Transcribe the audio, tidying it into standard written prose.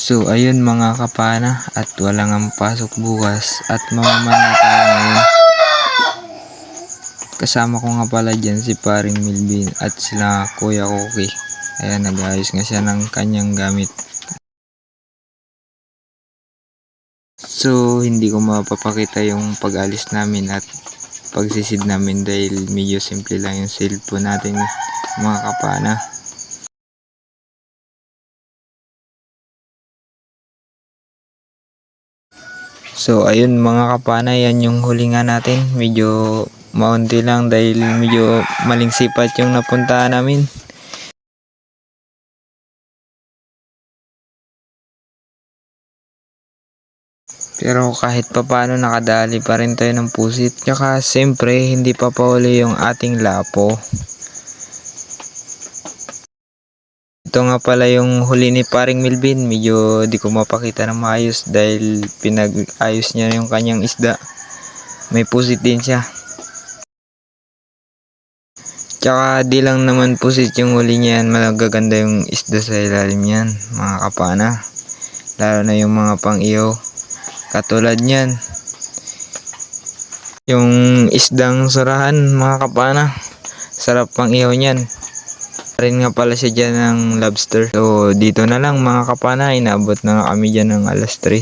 So ayun mga kapana, at walang ang pasok bukas at mamaman na tayo ngayon. Kasama ko nga pala dyan si paring Milvin at sila kuya Koki. Ayan, nag-ayos nga siya ng kanyang gamit. So hindi ko mapapakita yung pag-alis namin at pagsisid namin dahil medyo simple lang yung cellphone natin mga kapana. So ayun mga kapana, yan yung hulingan natin. Medyo maunti lang dahil medyo maling sipat yung napuntahan namin. Pero kahit papaano nakadali pa rin tayo ng pusit. Tsaka siyempre hindi pa pauli yung ating lapo. Ito nga pala yung huli ni paring Milvin. Medyo di ko mapakita ng maayos dahil pinag-ayos niya yung kanyang isda. May pusit din siya. Tsaka di lang naman pusit yung huli niya yan. Magaganda yung isda sa ilalim niyan mga kapana. Lalo na yung mga pang-ihaw. Katulad niyan. Yung isdang surahan mga kapana. Sarap pang-ihaw niyan. Rin nga pala siya dyan ng lobster. So dito na lang mga kapana, inaabot na kami dyan ng alas 3.